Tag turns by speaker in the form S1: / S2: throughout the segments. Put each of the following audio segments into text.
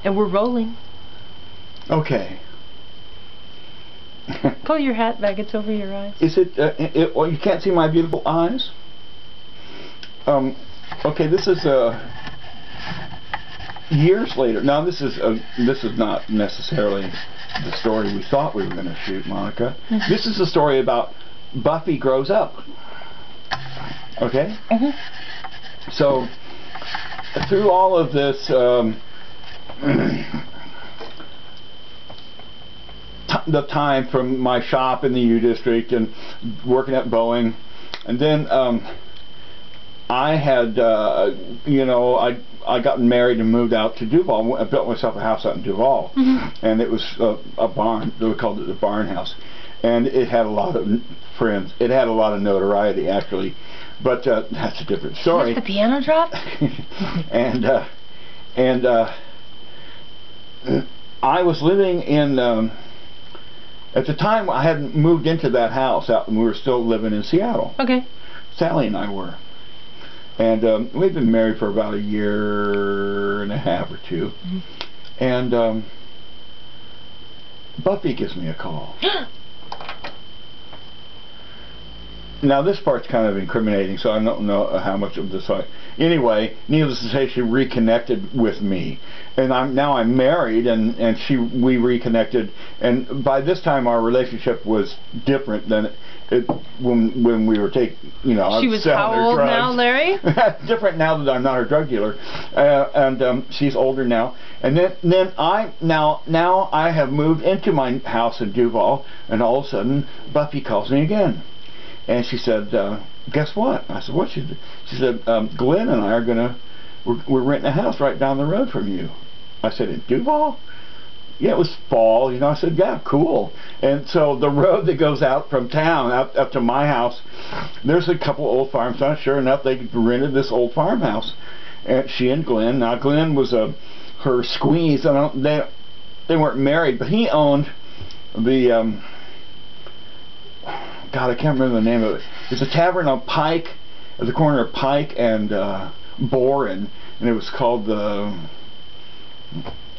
S1: And we're rolling.
S2: Okay.
S1: Pull your hat back, it's over your eyes.
S2: Is it, well, you can't see my beautiful eyes? Okay, this is, years later. Now, this is not necessarily the story we thought we were going to shoot, Monica.
S1: Mm-hmm.
S2: This is a story about Buffy grows up. Okay?
S1: Mm-hmm.
S2: So, through all of this, the time from my shop in the U District and working at Boeing, and then I had, you know, I got married and moved out to Duval. I built myself a house out in Duval, mm-hmm. and it was a barn. They called it the barn house, and it had a lot of friends. It had a lot of notoriety, actually, but that's a different story.
S1: Did the piano drop?
S2: and I was living in. At the time, I hadn't moved into that house out, and we were still living in Seattle.
S1: Okay.
S2: Sally and I were. And we'd been married for about a year and a half or two. Mm-hmm. And Buffy gives me a call. Now, this part's kind of incriminating, so I don't know how much of this Anyway, needless to say, she reconnected with me. And now I'm married, and we reconnected. And by this time, our relationship was different than when we were taking, you know,
S1: she was how old drugs. Now, Larry?
S2: Different now that I'm not her drug dealer. And she's older now. And then now I have moved into my house in Duval, and all of a sudden, Buffy calls me again. And she said, guess what? I said, what? She said, Glenn and I are we're renting a house right down the road from you. I said, in Duval? Yeah, it was fall, you know. I said, yeah, cool. And so the road that goes out from town, up to my house, there's a couple old farms. Sure enough, they rented this old farmhouse. And she and Glenn, now Glenn was her squeeze. They weren't married, but he owned the, God, I can't remember the name of it. There's a tavern on Pike, at the corner of Pike and Boren, and it was called the...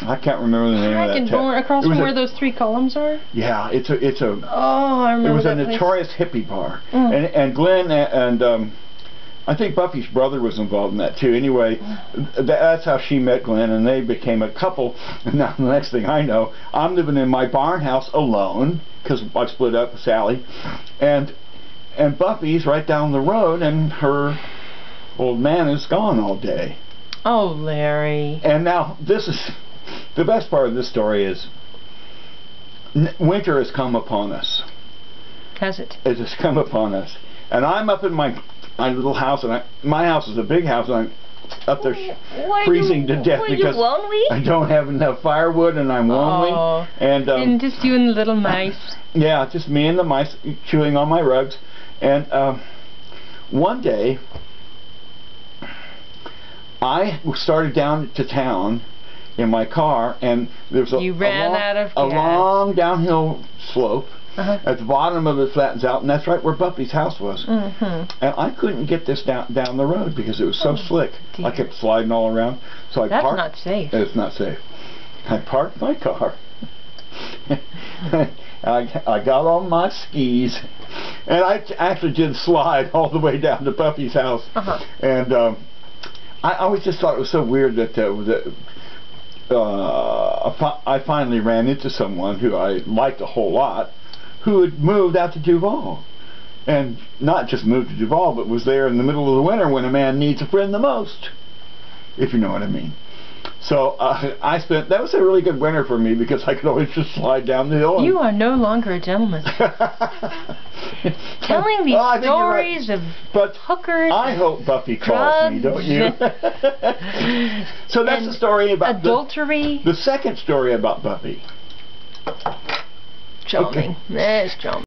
S2: I can't remember the name of that.
S1: Boren, across from where those 3 columns are?
S2: Yeah, it's a...
S1: Oh, I remember.
S2: It was
S1: that
S2: a notorious hippie bar, and Glenn and I think Buffy's brother was involved in that too. Anyway, that's how she met Glenn, and they became a couple. And now the next thing I know, I'm living in my barn house alone because I split up with Sally, and Buffy's right down the road, and her old man is gone all day.
S1: Oh, Larry.
S2: And now this is the best part of this story is winter has come upon us.
S1: Has it?
S2: It has come upon us, and I'm up in my little house, and my house is a big house, and I'm up there freezing to death because I don't have enough firewood, and I'm lonely.
S1: Oh,
S2: and
S1: just you and the little mice.
S2: Yeah, just me and the mice chewing on my rugs. And one day, I started down to town in my car, and there was a long downhill slope. At the bottom of it flattens out, and that's right where Buffy's house was. And I couldn't get this down the road because it was so slick. Dear. I kept sliding all around. So
S1: That's not safe.
S2: It's not safe. I parked my car. I got on my skis, and I actually did slide all the way down to Buffy's house. And I always just thought it was so weird that I finally ran into someone who I liked a whole lot, who had moved out to Duval. And not just moved to Duval, but was there in the middle of the winter when a man needs a friend the most, if you know what I mean. So that was a really good winter for me because I could always just slide down the hill.
S1: You are no longer a gentleman. Telling these stories of hookers.
S2: I hope Buffy calls me, don't you? So that's the story about
S1: adultery.
S2: The second story about Buffy.
S1: Charming. That's charming.